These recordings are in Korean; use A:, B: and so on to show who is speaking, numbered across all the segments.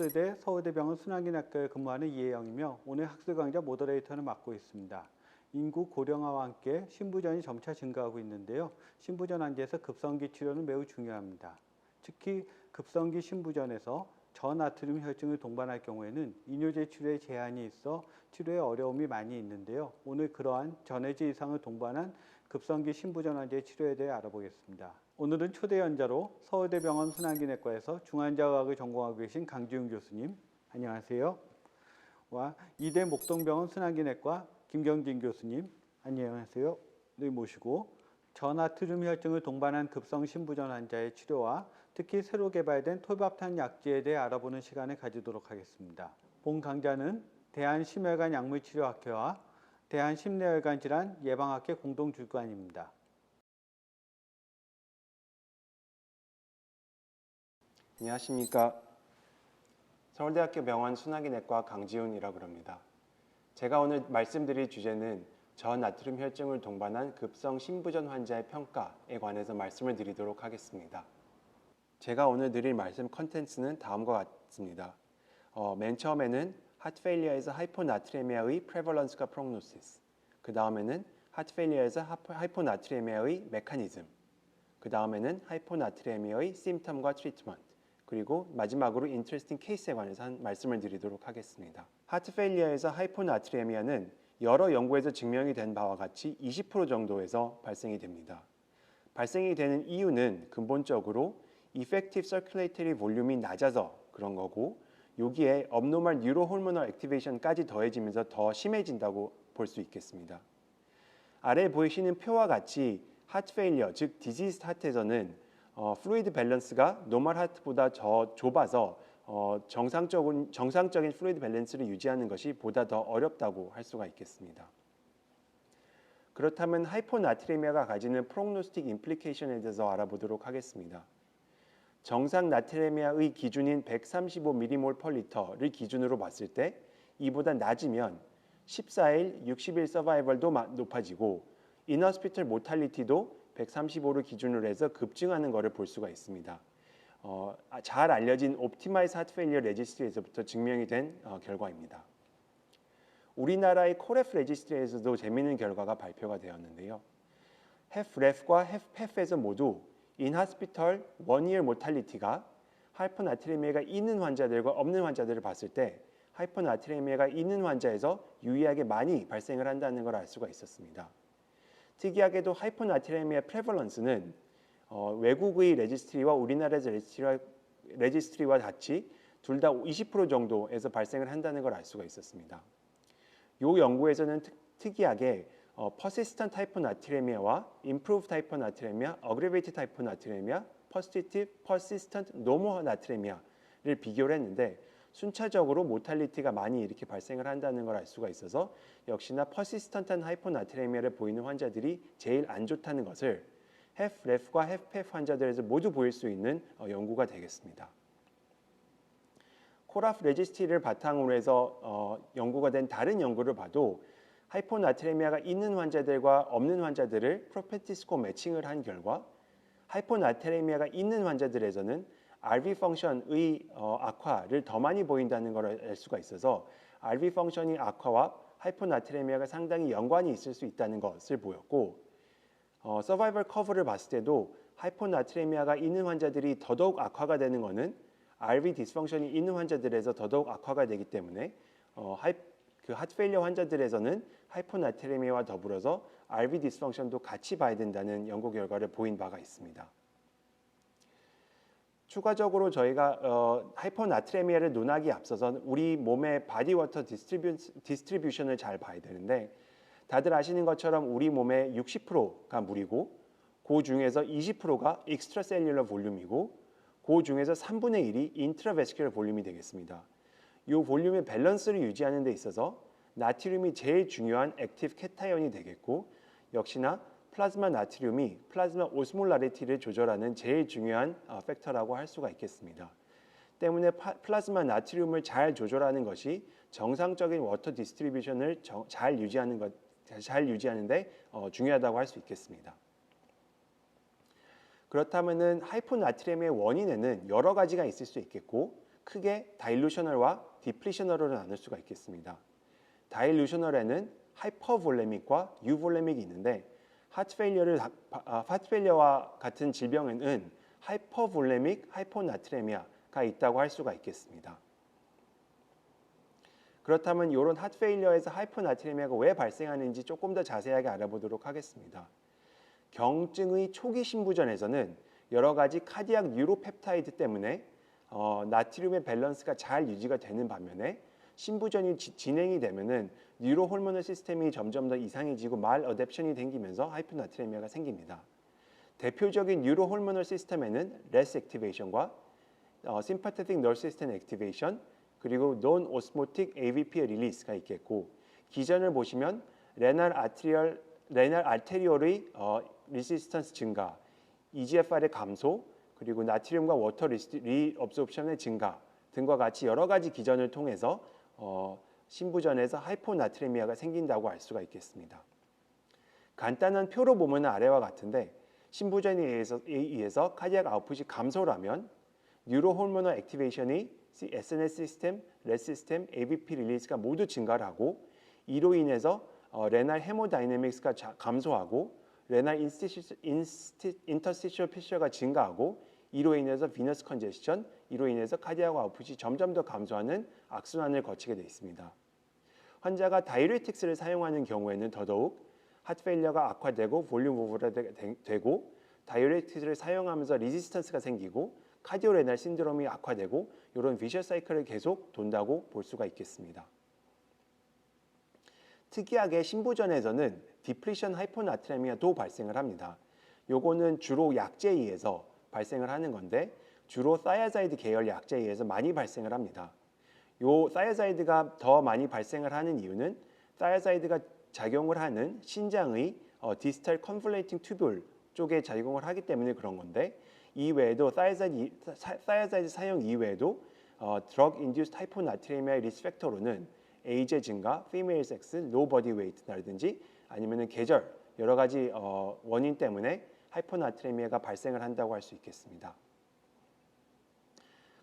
A: 서울의대 서울대병원 순환기내과에 근무하는 이혜영이며 오늘 학술 강좌 모더레이터를 맡고 있습니다. 인구 고령화와 함께 신부전이 점차 증가하고 있는데요. 신부전 환자에서 급성기 치료는 매우 중요합니다. 특히 급성기 신부전에서 저나트륨 혈증을 동반할 경우에는 이뇨제 치료에 제한이 있어 치료에 어려움이 많이 있는데요. 오늘 그러한 전해질 이상을 동반한 급성기 신부전 환자의 치료에 대해 알아보겠습니다. 오늘은 초대 연자로 서울대병원 순환기내과에서 중환자의학을 전공하고 계신 강지훈 교수님, 안녕하세요. 와 이대 목동병원 순환기내과 김경진 교수님, 안녕하세요. 늘 모시고 저나트륨 혈증을 동반한 급성 신부전 환자의 치료와 특히 새로 개발된 톨밥탄 약제에 대해 알아보는 시간을 가지도록 하겠습니다. 본 강좌는 대한심혈관 약물치료학회와 대한심내혈관 질환 예방학회 공동 주관입니다.
B: 안녕하십니까. 서울대학교 병원 순환기내과 강지훈이라고 합니다. 제가 오늘 말씀드릴 주제는 저나트륨 혈증을 동반한 급성 신부전 환자의 평가에 관해서 말씀을 드리도록 하겠습니다. 제가 오늘 드릴 말씀 컨텐츠는 다음과 같습니다. 맨 처음에는 하트페일리어에서 하이포나트리미아의 프레벌런스과 프록노시스, 그 다음에는 하트페일리어에서 하이포나트리미아의 메커니즘, 그 다음에는 하이포나트리미아의 심텀과 트리트먼트, 그리고 마지막으로 인터레스팅 케이스에 관해서 말씀을 드리도록 하겠습니다. 하트페일리어에서 하이포나트리미아는 여러 연구에서 증명이 된 바와 같이 20% 정도에서 발생이 됩니다. 발생이 되는 이유는 근본적으로 effective circulatory 볼륨이 낮아서 그런 거고, 여기에 abnormal neurohormonal activation까지 더해지면서 더 심해진다고 볼 수 있겠습니다. 아래에 보이시는 표와 같이 하트 페일리어, 즉 디지즈 하트에서는 플루이드 밸런스가 노멀 하트보다 더 좁아서 정상적인 플루이드 밸런스를 유지하는 것이 보다 더 어렵다고 할 수가 있겠습니다. 그렇다면 하이포나트리미아가 가지는 프록노스틱 임플리케이션에 대해서 알아보도록 하겠습니다. 정상 나트리미아의 기준인 135mmol/L를 기준으로 봤을 때 이보다 낮으면 14일, 60일 서바이벌도 높아지고 인허스피털 모탈리티도 135를 기준으로 해서 급증하는 것을 볼 수가 있습니다. 잘 알려진 옵티마이즈 하트 페일리어 레지스트리에서부터 증명이 된 결과입니다. 우리나라의 코레프 레지스트리에서도 재미있는 결과가 발표가 되었는데요. HFrEF과 HFpEF에서 모두 인하스피털 원이어 모탈리티가 하이포나트리미아가 있는 환자들과 없는 환자들을 봤을 때 하이포나트리미아가 있는 환자에서 유의하게 많이 발생을 한다는 걸 알 수가 있었습니다. 특이하게도 하이포나트리미아 프레벌런스는 외국의 레지스트리와 우리나라의 레지스트리와 같이 둘 다 20% 정도에서 발생을 한다는 걸 알 수가 있었습니다. 이 연구에서는 특이하게 persistent hyponatremia와 improved hyponatremia, aggravated hyponatremia, persistent normonatremia를 비교를 했는데 순차적으로 모탈리티가 많이 이렇게 발생을 한다는 걸 알 수가 있어서 역시나 persistent한 hyponatremia를 보이는 환자들이 제일 안 좋다는 것을 HFrEF과 HFpEF 환자들에서 모두 보일 수 있는 연구가 되겠습니다. 코라프 레지스트리를 바탕으로 해서 연구가 된 다른 연구를 봐도 하이포나트레미아가 있는 환자들과 없는 환자들을 프로펜시티 스코어 매칭을 한 결과 하이포나트레미아가 있는 환자들에서는 RV 펑션의 악화를 더 많이 보인다는 걸 알 수가 있어서 RV 펑션의 악화와 하이포나트레미아가 상당히 연관이 있을 수 있다는 것을 보였고, 서바이벌 커브를 봤을 때도 하이포나트레미아가 있는 환자들이 더더욱 악화가 되는 것은 RV 디스펑션이 있는 환자들에서 더더욱 악화가 되기 때문에 하트페일리어 환자들에서는 하이포나트레미아와 더불어서 RV 디스펑션도 같이 봐야 된다는 연구 결과를 보인 바가 있습니다. 추가적으로 저희가 하이포나트레미아를 논하기에 앞서서 우리 몸의 바디워터 디스트리뷰션을 잘 봐야 되는데, 다들 아시는 것처럼 우리 몸의 60%가 물이고 그 중에서 20%가 익스트라셀룰러 볼륨이고 그 중에서 3분의 1이 인트라베스큘러 볼륨이 되겠습니다. 이 볼륨의 밸런스를 유지하는 데 있어서 나트륨이 제일 중요한 액티브 케타이온이 되겠고, 역시나 플라즈마 나트륨이 플라즈마 오스몰라리티를 조절하는 제일 중요한 팩터라고 할 수가 있겠습니다. 때문에 플라즈마 나트륨을 잘 조절하는 것이 정상적인 워터 디스트리뷰션을 잘 유지하는데 중요하다고 할 수 있겠습니다. 그렇다면은 하이포나트리미아의 원인에는 여러 가지가 있을 수 있겠고, 크게 다일루셔널과 디플리셔널로 나눌 수가 있겠습니다. 다일루셔널에는 하이퍼볼레믹과 유볼레믹이 있는데 하트페일리어와 같은 질병에는 하이퍼볼레믹 하이포나트레미아가 있다고 할 수가 있겠습니다. 그렇다면 이런 하트페일리어에서 하이포나트레미아가 왜 발생하는지 조금 더 자세하게 알아보도록 하겠습니다. 경증의 초기 신부전에서는 여러 가지 카디악 뉴로펩타이드 때문에 나트륨의 밸런스가 잘 유지가 되는 반면에 신부전이 진행이 되면은 뉴로호르몬 시스템이 점점 더 이상해지고 말 어댑션이 생기면서 하이포나트레미아가 생깁니다. 대표적인 뉴로호르몬 시스템에는 레스 액티베이션과 심파테틱 너스 시스템 액티베이션 그리고 논 오스모틱 AVP 릴리스가 있겠고 기전을 보시면 레날 아테리올의 리시스턴스 증가, EGFR의 감소, 그리고 나트륨과 워터 리업소프션의 증가 등과 같이 여러 가지 기전을 통해서 신부전에서 하이포나트레미아가 생긴다고 알 수가 있겠습니다. 간단한 표로 보면 아래와 같은데 신부전에 의해서 카디악 아웃풋이 감소라면 뉴로호르몬 액티베이션이 SNS 시스템, 레스 시스템, AVP 릴리스가 모두 증가를 하고 이로 인해서 레날 헤모다이내믹스가 감소하고 레날 인터스티셜 피셔가 증가하고 이로 인해서 비너스 컨제스션, 이로 인해서 카디악 아웃풋이 점점 더 감소하는 악순환을 거치게 되어 있습니다. 환자가 다이ure틱스를 사용하는 경우에는 더더욱 하트페일리어가 악화되고 볼륨 오버가 되고 다이ure틱스를 사용하면서 리지스턴스가 생기고 카디오레날 신드롬이 악화되고 이런 비셔 사이클을 계속 돈다고 볼 수가 있겠습니다. 특이하게 신부전에서는 디플리션 하이포나트레미아도 발생을 합니다. 요거는 주로 약제에 의해서 발생을 하는 건데 주로 사야자이드 계열 약제에 의해서 많이 발생을 합니다. 요 사야자이드가 더 많이 발생을 하는 이유는 사야자이드가 작용을 하는 신장의 디스탈 컨볼레이팅 튜뷸 쪽에 작용을 하기 때문에 그런 건데 이외에도 사야자이드 사용 이외에도 드럭 인듀스드 하이포나트레미아의 리스크 팩터로는 에이지 증가, 피메일 섹스, 로우 버디 웨이트라든지 아니면은 계절 여러 가지 원인 때문에 하이포나트레미아가 발생을 한다고 할 수 있겠습니다.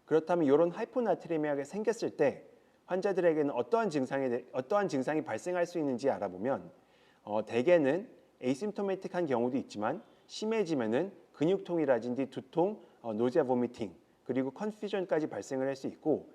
B: 그렇다면 이런 하이포나트레미아가 생겼을 때 환자들에게는 어떠한 증상이 발생할 수 있는지 알아보면 대개는 에이심토매틱한 경우도 있지만 심해지면은 근육통이라든지 두통, 노지아 보미팅 그리고 컨퓨전까지 발생을 할 수 있고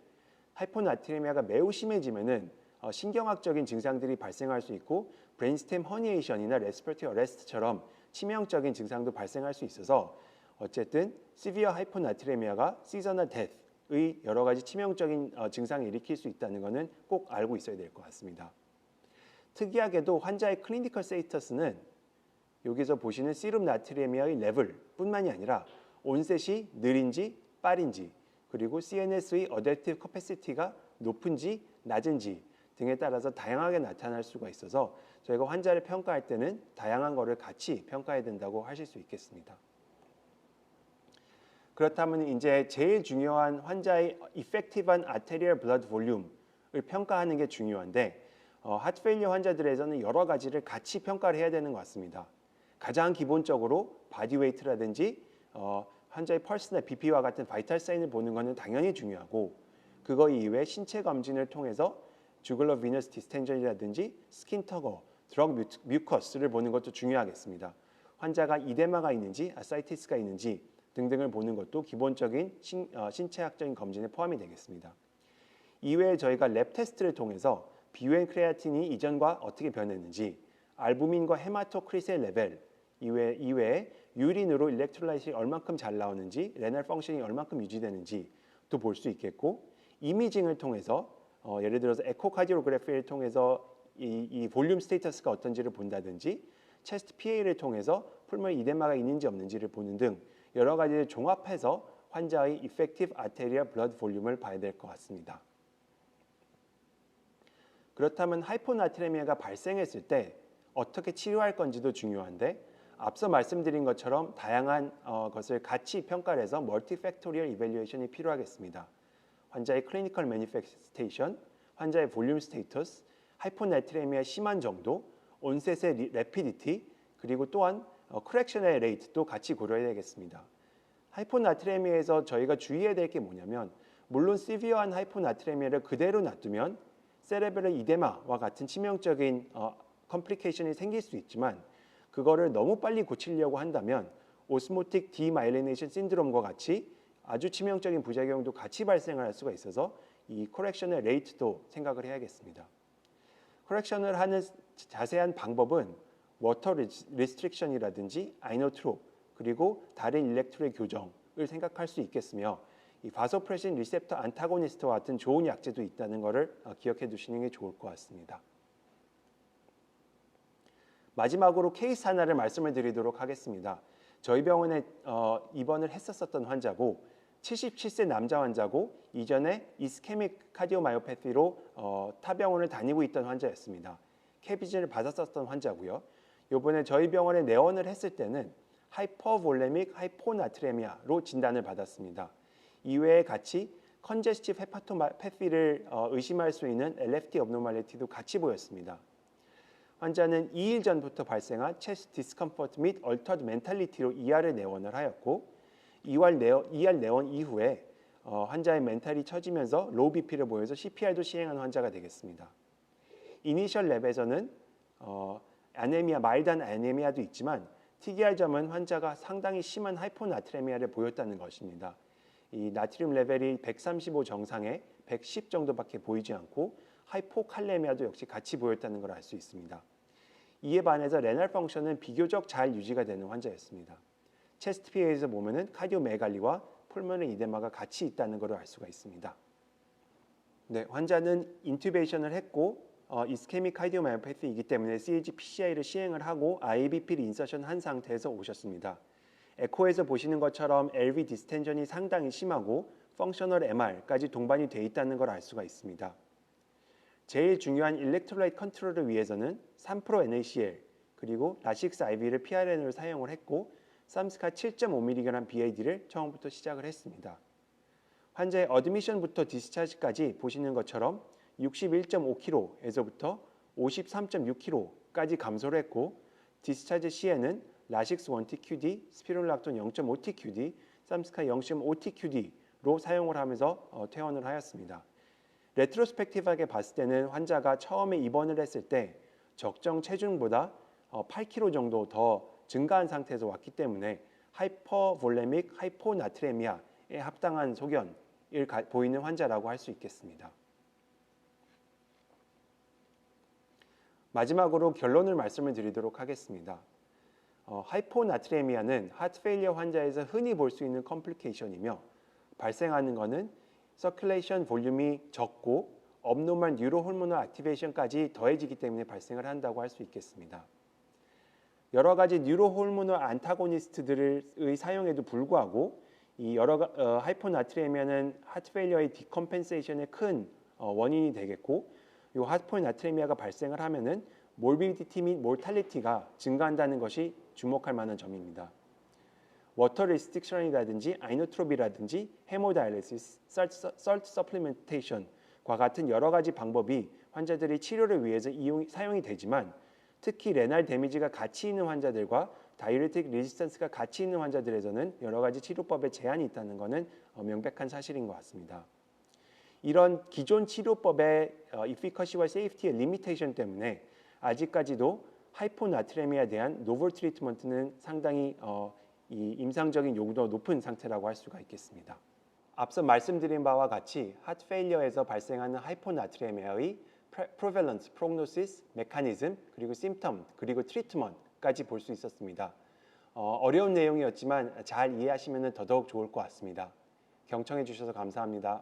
B: 하이포나트레미아가 매우 심해지면은 신경학적인 증상들이 발생할 수 있고 브레인스템 허니에이션이나 레스피레이터리 어레스트처럼 치명적인 증상도 발생할 수 있어서 어쨌든 시비어 하이포나트레미아가 시저널 데스의 여러 가지 치명적인 증상을 일으킬 수 있다는 것은 꼭 알고 있어야 될 것 같습니다. 특이하게도 환자의 클리니컬 스테이터스는 여기서 보시는 시룸 나트리엠의 레벨뿐만이 아니라 온셋이 느린지 빠른지 그리고 CNS의 어댑티브 커패시티가 높은지 낮은지 등에 따라서 다양하게 나타날 수가 있어서 저희가 환자를 평가할 때는 다양한 것을 같이 평가해야 된다고 하실 수 있겠습니다. 그렇다면 이제 제일 중요한 환자의 이펙티브한 아테리얼 블러드 볼륨을 평가하는 게 중요한데 하트페일리어 환자들에서는 여러 가지를 같이 평가를 해야 되는 것 같습니다. 가장 기본적으로 바디웨이트라든지 환자의 펄스나 BP와 같은 바이탈 사인을 보는 것은 당연히 중요하고 그거 이외에 신체 검진을 통해서 주글러 비너스 디스텐전이라든지 스킨 터거, 드럭 뮤커스를 보는 것도 중요하겠습니다. 환자가 이데마가 있는지 아사이티스가 있는지 등등을 보는 것도 기본적인 신체학적인 검진에 포함이 되겠습니다. 이외에 저희가 랩 테스트를 통해서 비유엔 크레아틴이 이전과 어떻게 변했는지 알부민과 헤마토크리셀 레벨 이외에 유린으로 일렉트롤라이트가 얼만큼 잘 나오는지 레날 펑션이 얼만큼 유지되는지 또 볼 수 있겠고 이미징을 통해서 예를 들어서 에코카디오그래피를 통해서 이 볼륨 스테이터스가 어떤지를 본다든지 체스트 PA를 통해서 풀물 이데마가 있는지 없는지를 보는 등 여러 가지를 종합해서 환자의 이펙티브 아테리얼 블러드 볼륨을 봐야 될 것 같습니다. 그렇다면 하이포나트레미아가 발생했을 때 어떻게 치료할 건지도 중요한데 앞서 말씀드린 것처럼 다양한 것을 같이 평가를 해서 멀티팩토리얼 이밸류에이션이 필요하겠습니다. 환자의 클리니컬 매니페스테이션, 환자의 볼륨 스테이터스, 하이포나트레미아 심한 정도, 온셋의 래피디티, 그리고 또한 커렉션의 레이트도 같이 고려해야 되겠습니다. 하이포나트레미아에서 저희가 주의해야 될 게 뭐냐면 물론 시비어한 하이포나트레미아를 그대로 놔두면 세레브럴 이데마와 같은 치명적인 컴플리케이션이 생길 수 있지만 그거를 너무 빨리 고치려고 한다면 오스모틱 디마일리네이션 신드롬과 같이 아주 치명적인 부작용도 같이 발생할 수가 있어서 이 코렉션의 레이트도 생각을 해야겠습니다. 코렉션을 하는 자세한 방법은 워터 리스트릭션이라든지 아이노트롭 그리고 다른 일렉트로의 교정을 생각할 수 있겠으며 이 바소프레신 리셉터 안타고니스트와 같은 좋은 약제도 있다는 것을 기억해 두시는 게 좋을 것 같습니다. 마지막으로 케이스 하나를 말씀을 드리도록 하겠습니다. 저희 병원에 입원을 했었던 환자고 77세 남자 환자고 이전에 이스케믹 카디오마이오패티로 타 병원을 다니고 있던 환자였습니다. 캐비진을 받았었던 환자고요. 이번에 저희 병원에 내원을 했을 때는 하이퍼볼레믹 하이포나트레미아로 진단을 받았습니다. 이외에 같이 컨제스티브 헤파토패티를 의심할 수 있는 LFT 업노말리티도 같이 보였습니다. 환자는 2일 전부터 발생한 체스트 디스컴포트 및 얼터드 멘탈리티로 ER에 내원을 하였고 2할 내원 이후에 환자의 멘탈이 처지면서 로우 BP를 보여서 CPR도 시행한 환자가 되겠습니다. 이니셜 랩에서는 아네미아, 마일드한 아네미아도 있지만 특이할 점은 환자가 상당히 심한 하이포나트레미아를 보였다는 것입니다. 이 나트륨 레벨이 135 정상에 110 정도밖에 보이지 않고 하이포칼레미아도 역시 같이 보였다는 걸 알 수 있습니다. 이에 반해서 레날 펑션은 비교적 잘 유지가 되는 환자였습니다. 체스트 PA에서 보면은 카디오메갈리와 폴모널 이데마가 같이 있다는 것을 알 수가 있습니다. 네, 환자는 인튜베이션을 했고 이스케믹 카디오마이오패티이기 때문에 CAG PCI를 시행을 하고 IBP를 인서션한 상태에서 오셨습니다. 에코에서 보시는 것처럼 LV 디스텐션이 상당히 심하고 펑셔널 MR까지 동반이 돼 있다는 걸 알 수가 있습니다. 제일 중요한 일렉트로라이트 컨트롤을 위해서는 3프로 NaCl 그리고 라식스 IV를 PRN으로 사용을 했고 쌈스카 7.5mg BID를 처음부터 시작을 했습니다. 환자의 어드미션부터 디스차지까지 보시는 것처럼 61.5kg에서부터 53.6kg까지 감소를 했고 디스차지 시에는 라식스 1TQD, 스피롤락톤 0.5TQD, 쌈스카 0.5TQD로 사용을 하면서 퇴원을 하였습니다. 레트로스펙티브하게 봤을 때는 환자가 처음에 입원을 했을 때 적정 체중보다 8kg 정도 더 증가한 상태에서 왔기 때문에 하이퍼볼레믹 하이포나트레미아에 합당한 소견을 보이는 환자라고 할 수 있겠습니다. 마지막으로 결론을 말씀을 드리도록 하겠습니다. 하이포나트레미아는 하트페일리어 환자에서 흔히 볼 수 있는 컴플리케이션이며 발생하는 것은 서큘레이션 볼륨이 적고 업노멀 뉴로호르몬al 액티베이션까지 더해지기 때문에 발생을 한다고 할 수 있겠습니다. 여러 가지 뉴로호르몬al 안타고니스트들의 사용에도 불구하고 이 하이포나트레미아는 하트페일리어의 디컴펜세이션의 큰 원인이 되겠고 이 하이포나트레미아가 발생을 하면은 몰비디티 및 몰탈리티가 증가한다는 것이 주목할 만한 점입니다. 워터 리스트릭션이라든지 아이노트롭이라든지 헤모다이알리시스, 솔트 서플리멘테이션과 같은 여러 가지 방법이 환자들이 치료를 위해서 사용이 되지만 특히 레날 데미지가 같이 있는 환자들과 다이uretic 레지스턴스가 같이 있는 환자들에서는 여러 가지 치료법에 제한이 있다는 것은 명백한 사실인 것 같습니다. 이런 기존 치료법의 이피커시와 세이프티의 리미테이션 때문에 아직까지도 하이포나트레미아에 대한 노멀 트리트먼트는 상당히 이 임상적인 요구도가 높은 상태라고 할 수가 있겠습니다. 앞서 말씀드린 바와 같이 하트 페일리어에서 발생하는 하이포나트레미아의 프로밸런스, 프로그노시스, 메커니즘, 그리고 심텀, 그리고 트리트먼트까지 볼 수 있었습니다. 어려운 내용이었지만 잘 이해하시면 더더욱 좋을 것 같습니다. 경청해 주셔서 감사합니다.